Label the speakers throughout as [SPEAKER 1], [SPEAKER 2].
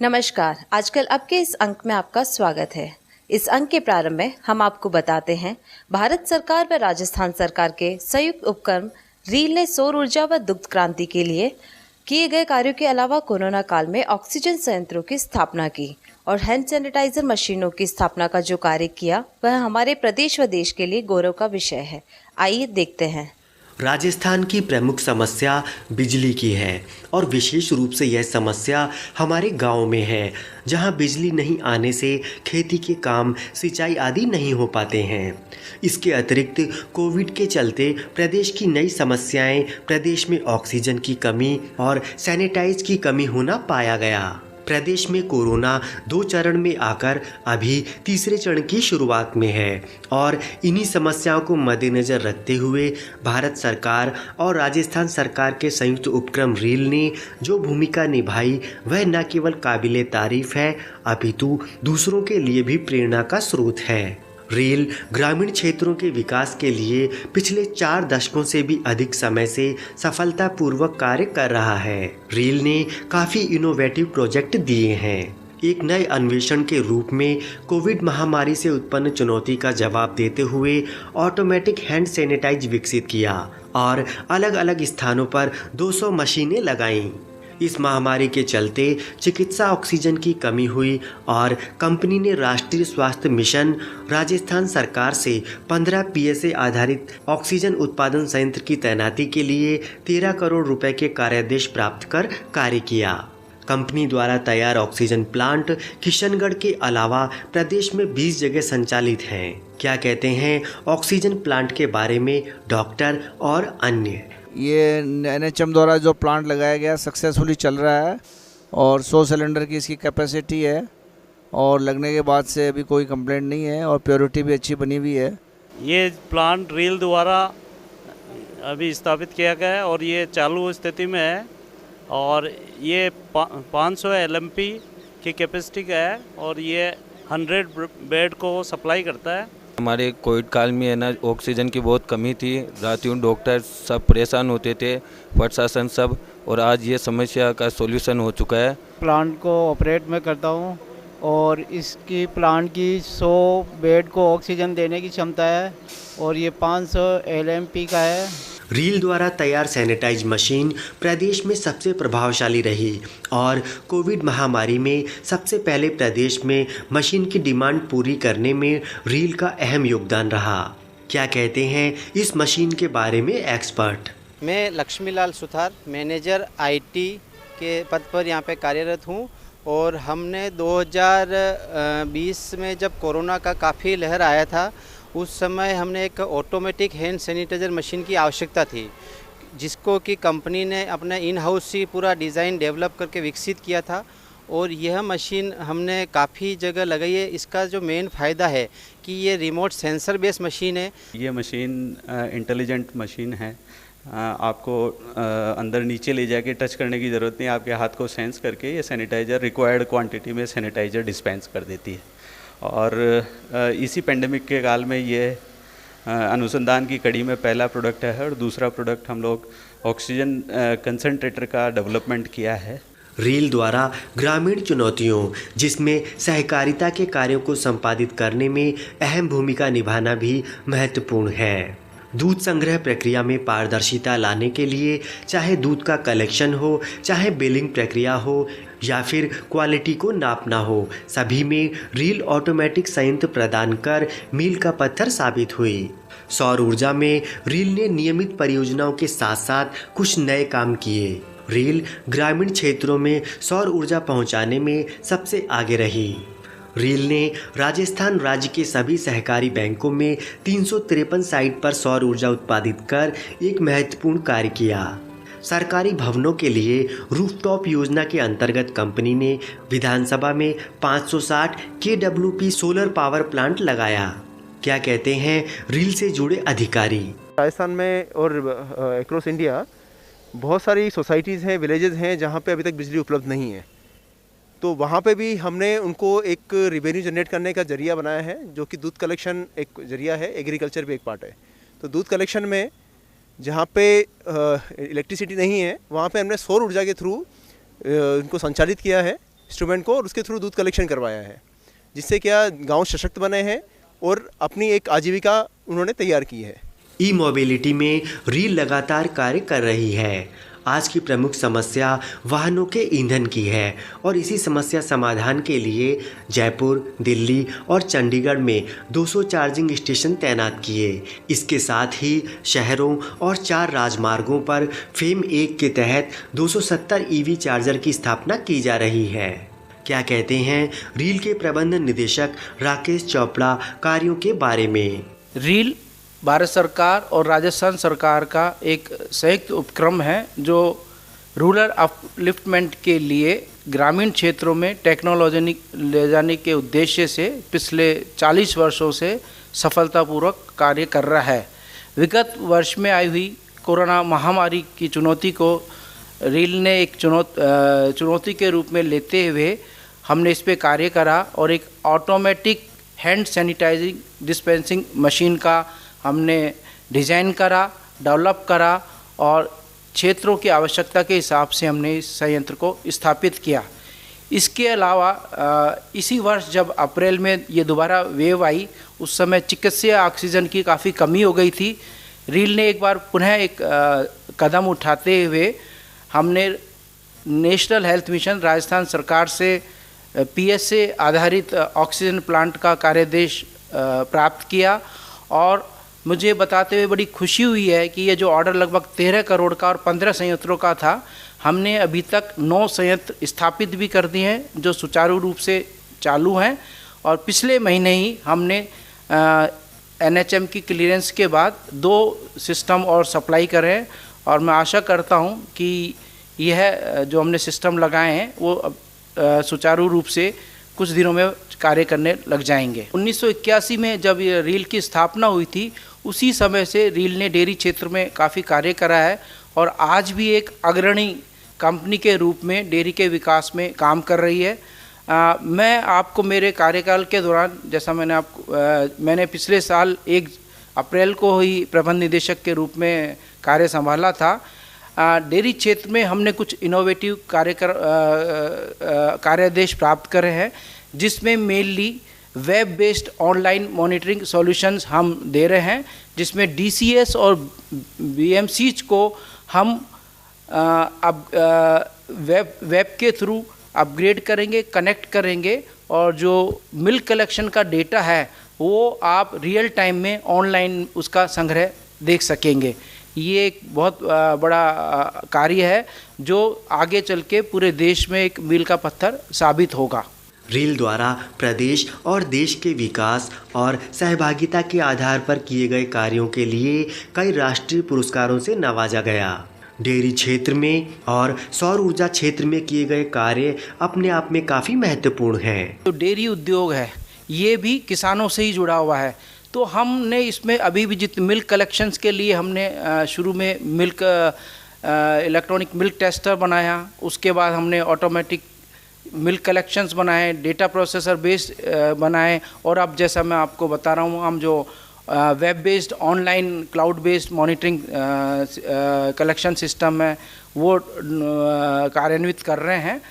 [SPEAKER 1] नमस्कार। आजकल अब के इस अंक में आपका स्वागत है। इस अंक के प्रारंभ में हम आपको बताते हैं भारत सरकार व राजस्थान सरकार के संयुक्त उपक्रम रील ने सौर ऊर्जा व दुग्ध क्रांति के लिए किए गए कार्यों के अलावा कोरोना काल में ऑक्सीजन संयंत्रों की स्थापना की और हैंड सैनिटाइजर मशीनों की स्थापना का जो कार्य किया वह हमारे प्रदेश व देश के लिए गौरव का विषय है। आइए देखते हैं।
[SPEAKER 2] राजस्थान की प्रमुख समस्या बिजली की है और विशेष रूप से यह समस्या हमारे गांव में है, जहां बिजली नहीं आने से खेती के काम, सिंचाई आदि नहीं हो पाते हैं। इसके अतिरिक्त कोविड के चलते प्रदेश की नई समस्याएं प्रदेश में ऑक्सीजन की कमी और सैनिटाइज की कमी होना पाया गया। प्रदेश में कोरोना 2 चरण में आकर अभी तीसरे चरण की शुरुआत में है और इन्हीं समस्याओं को मद्देनज़र रखते हुए भारत सरकार और राजस्थान सरकार के संयुक्त उपक्रम रील ने जो भूमिका निभाई वह न केवल काबिले तारीफ है अपितु दूसरों के लिए भी प्रेरणा का स्रोत है। रील ग्रामीण क्षेत्रों के विकास के लिए पिछले 4 दशकों से भी अधिक समय से सफलतापूर्वक कार्य कर रहा है। रील ने काफ़ी इनोवेटिव प्रोजेक्ट दिए हैं। एक नए अन्वेषण के रूप में कोविड महामारी से उत्पन्न चुनौती का जवाब देते हुए ऑटोमेटिक हैंड सैनिटाइज विकसित किया और अलग अलग स्थानों पर 200 मशीनें लगाईं। इस महामारी के चलते चिकित्सा ऑक्सीजन की कमी हुई और कंपनी ने राष्ट्रीय स्वास्थ्य मिशन राजस्थान सरकार से 15 पीएसए आधारित ऑक्सीजन उत्पादन संयंत्र की तैनाती के लिए 13 करोड़ रुपए के कार्यादेश प्राप्त कर कार्य किया। कंपनी द्वारा तैयार ऑक्सीजन प्लांट किशनगढ़ के अलावा प्रदेश में 20 जगह संचालित हैं। क्या कहते हैं ऑक्सीजन प्लांट के बारे में डॉक्टर और अन्य?
[SPEAKER 3] ये एनएचएम द्वारा जो प्लांट लगाया गया सक्सेसफुली चल रहा है और 100 सिलेंडर की इसकी कैपेसिटी है और लगने के बाद से अभी कोई कंप्लेंट नहीं है और प्योरिटी भी अच्छी बनी हुई है। ये
[SPEAKER 4] प्लांट रील द्वारा अभी स्थापित किया गया है और ये चालू स्थिति में है और ये 500 एलएमपी की कैपेसिटी का है और ये 100 बेड को सप्लाई करता है।
[SPEAKER 5] हमारे कोविड काल में है ना ऑक्सीजन की बहुत कमी थी, रातियों डॉक्टर सब परेशान होते थे, प्रशासन सब, और आज ये समस्या का सॉल्यूशन हो चुका है।
[SPEAKER 6] प्लांट को ऑपरेट मैं करता हूँ और इसकी प्लांट की 100 बेड को ऑक्सीजन देने की क्षमता है और ये 500 एलएमपी का है।
[SPEAKER 2] रील द्वारा तैयार सैनिटाइज मशीन प्रदेश में सबसे प्रभावशाली रही और कोविड महामारी में सबसे पहले प्रदेश में मशीन की डिमांड पूरी करने में रील का अहम योगदान रहा। क्या कहते हैं इस मशीन के बारे में एक्सपर्ट?
[SPEAKER 7] मैं लक्ष्मीलाल सुथार, मैनेजर आईटी के पद पर यहाँ पे कार्यरत हूँ और हमने 2020 में जब कोरोना का काफ़ी लहर आया था उस समय हमने एक ऑटोमेटिक हैंड सैनिटाइजर मशीन की आवश्यकता थी, जिसको कि कंपनी ने अपने इन हाउस ही पूरा डिज़ाइन डेवलप करके विकसित किया था और यह मशीन हमने काफ़ी जगह लगाई है। इसका जो मेन फ़ायदा है कि ये रिमोट सेंसर बेस्ड मशीन है।
[SPEAKER 4] ये मशीन इंटेलिजेंट मशीन है, आपको अंदर नीचे ले जाके टच करने की ज़रूरत नहीं, आपके हाथ को सेंस करके ये सैनिटाइज़र रिक्वायर्ड क्वांटिटी में सैनिटाइज़र डिस्पेंस कर देती है। और इसी पेंडेमिक के काल में ये अनुसंधान की कड़ी में पहला प्रोडक्ट है और दूसरा प्रोडक्ट हम लोग ऑक्सीजन कंसंट्रेटर का डेवलपमेंट किया है।
[SPEAKER 2] रील द्वारा ग्रामीण चुनौतियों जिसमें सहकारिता के कार्यों को संपादित करने में अहम भूमिका निभाना भी महत्वपूर्ण है। दूध संग्रह प्रक्रिया में पारदर्शिता लाने के लिए चाहे दूध का कलेक्शन हो, चाहे बिलिंग प्रक्रिया हो या फिर क्वालिटी को नापना हो, सभी में रील ऑटोमेटिक संयंत्र प्रदान कर मील का पत्थर साबित हुई। सौर ऊर्जा में रील ने नियमित परियोजनाओं के साथ साथ कुछ नए काम किए। रील ग्रामीण क्षेत्रों में सौर ऊर्जा पहुंचाने में सबसे आगे रही। रील ने राजस्थान राज्य के सभी सहकारी बैंकों में 353 साइट पर सौर ऊर्जा उत्पादित कर एक महत्वपूर्ण कार्य किया। सरकारी भवनों के लिए रूफटॉप योजना के अंतर्गत कंपनी ने विधानसभा में 560 केडब्ल्यूपी सोलर पावर प्लांट लगाया। क्या कहते हैं रील से जुड़े अधिकारी?
[SPEAKER 8] राजस्थान में और अक्रॉस इंडिया बहुत सारी सोसाइटीज़ हैं, विलेजेस हैं जहाँ पे अभी तक बिजली उपलब्ध नहीं है, तो वहाँ पे भी हमने उनको एक रेवेन्यू जनरेट करने का जरिया बनाया है, जो कि दूध कलेक्शन एक जरिया है, एग्रीकल्चर भी एक पार्ट है। तो दूध कलेक्शन में जहाँ पे इलेक्ट्रिसिटी नहीं है वहाँ पे हमने सौर ऊर्जा के थ्रू इनको संचालित किया है इंस्ट्रूमेंट को और उसके थ्रू दूध कलेक्शन करवाया है, जिससे क्या गांव सशक्त बने हैं और अपनी एक आजीविका उन्होंने तैयार की है।
[SPEAKER 2] ई मोबिलिटी में रील लगातार कार्य कर रही है। आज की प्रमुख समस्या वाहनों के ईंधन की है और इसी समस्या समाधान के लिए जयपुर, दिल्ली और चंडीगढ़ में 200 चार्जिंग स्टेशन तैनात किए। इसके साथ ही शहरों और 4 राजमार्गों पर फेम 1 के तहत 270 ईवी चार्जर की स्थापना की जा रही है। क्या कहते हैं रील के प्रबंध निदेशक राकेश चोपड़ा कार्यों के बारे में?
[SPEAKER 9] रील भारत सरकार और राजस्थान सरकार का एक संयुक्त उपक्रम है जो रूरल अपलिफ्टमेंट के लिए ग्रामीण क्षेत्रों में टेक्नोलॉजी ले जाने के उद्देश्य से पिछले 40 वर्षों से सफलतापूर्वक कार्य कर रहा है। विगत वर्ष में आई हुई कोरोना महामारी की चुनौती को रील ने एक चुनौती के रूप में लेते हुए हमने इस पे कार्य करा और एक automatic hand sanitising dispensing machine का हमने डिज़ाइन करा, डेवलप करा और क्षेत्रों की आवश्यकता के हिसाब से हमने इस संयंत्र को स्थापित किया। इसके अलावा इसी वर्ष जब अप्रैल में ये दोबारा वेव आई, उस समय चिकित्सीय ऑक्सीजन की काफ़ी कमी हो गई थी। रील ने एक बार पुनः एक कदम उठाते हुए हमने नेशनल हेल्थ मिशन राजस्थान सरकार से PSA आधारित ऑक्सीजन प्लांट का कार्यादेश प्राप्त किया और मुझे बताते हुए बड़ी खुशी हुई है कि ये जो ऑर्डर लगभग 13 करोड़ का और 15 संयंत्रों का था, हमने अभी तक 9 संयंत्र स्थापित भी कर दिए हैं जो सुचारू रूप से चालू हैं और पिछले महीने ही हमने NHM की क्लियरेंस के बाद 2 सिस्टम और सप्लाई करे हैं और मैं आशा करता हूं कि यह जो हमने सिस्टम लगाए हैं वो सुचारू रूप से कुछ दिनों में कार्य करने लग जाएंगे। 1981 में जब ये रील की स्थापना हुई थी, उसी समय से रील ने डेयरी क्षेत्र में काफ़ी कार्य करा है और आज भी एक अग्रणी कंपनी के रूप में डेयरी के विकास में काम कर रही है। मैं आपको मेरे कार्यकाल के दौरान, जैसा मैंने पिछले साल 1 अप्रैल को ही प्रबंध निदेशक के रूप में कार्य संभाला था। डेयरी क्षेत्र में हमने कुछ इनोवेटिव कार्यादेश प्राप्त करे हैं, जिसमें mainly web based online monitoring solutions हम दे रहे हैं, जिसमें DCS और BMCs को हम अब वेब के थ्रू अपग्रेड करेंगे, कनेक्ट करेंगे और जो मिल्क कलेक्शन का डेटा है वो आप रियल टाइम में ऑनलाइन उसका संग्रह देख सकेंगे। ये एक बहुत बड़ा कार्य है जो आगे चल के पूरे देश में एक मील का पत्थर साबित होगा।
[SPEAKER 2] रील द्वारा प्रदेश और देश के विकास और सहभागिता के आधार पर किए गए कार्यों के लिए कई राष्ट्रीय पुरस्कारों से नवाजा गया। डेयरी क्षेत्र में और सौर ऊर्जा क्षेत्र में किए गए कार्य अपने आप में काफ़ी महत्वपूर्ण हैं।
[SPEAKER 9] तो डेयरी उद्योग है, ये भी किसानों से ही जुड़ा हुआ है। तो हमने इसमें अभी भी जितने मिल्क कलेक्शंस के लिए हमने शुरू में इलेक्ट्रॉनिक मिल्क टेस्टर बनाया, उसके बाद हमने ऑटोमेटिक मिल्क कलेक्शंस बनाए, डेटा प्रोसेसर बेस्ड बनाए और अब जैसा मैं आपको बता रहा हूँ, हम जो web based online cloud based monitoring collection system है वो कार्यान्वित कर रहे हैं।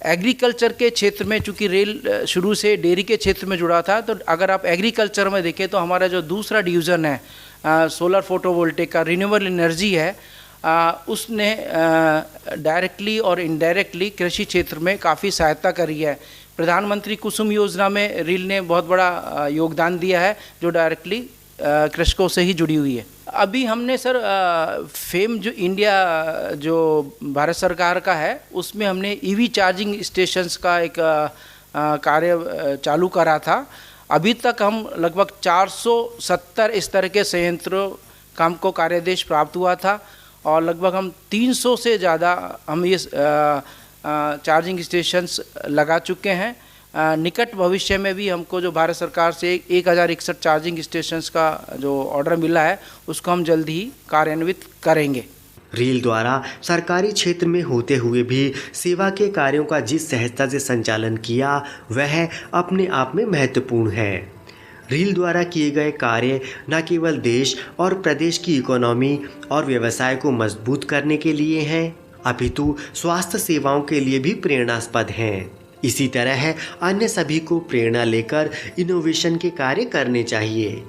[SPEAKER 9] एग्रीकल्चर के क्षेत्र में चूँकि रेल शुरू से डेयरी के क्षेत्र में जुड़ा था, तो अगर आप एग्रीकल्चर में देखें तो हमारा जो दूसरा डिवीज़न है सोलर फोटोवोल्टेक का रिन्यूएबल एनर्जी है, उसने डायरेक्टली और इनडायरेक्टली कृषि क्षेत्र में काफ़ी सहायता करी है। प्रधानमंत्री कुसुम योजना में रील ने बहुत बड़ा योगदान दिया है जो डायरेक्टली कृषकों से ही जुड़ी हुई है। अभी हमने सर फेम जो इंडिया जो भारत सरकार का है उसमें हमने ईवी चार्जिंग स्टेशंस का एक कार्य चालू करा था। अभी तक हम लगभग 470 इस तरह के संयंत्रों का हमको कार्यादेश प्राप्त हुआ था और लगभग हम 300 से ज़्यादा हम ये चार्जिंग स्टेशंस लगा चुके हैं। निकट भविष्य में भी हमको जो भारत सरकार से 1061 चार्जिंग स्टेशंस का जो ऑर्डर मिला है उसको हम जल्द ही कार्यान्वित करेंगे।
[SPEAKER 2] रील द्वारा सरकारी क्षेत्र में होते हुए भी सेवा के कार्यों का जिस सहजता से संचालन किया वह अपने आप में महत्वपूर्ण है। रील द्वारा किए गए कार्य न केवल देश और प्रदेश की इकोनॉमी और व्यवसाय को मजबूत करने के लिए हैं, अपितु स्वास्थ्य सेवाओं के लिए भी प्रेरणास्पद हैं। इसी तरह अन्य सभी को प्रेरणा लेकर इनोवेशन के कार्य करने चाहिए।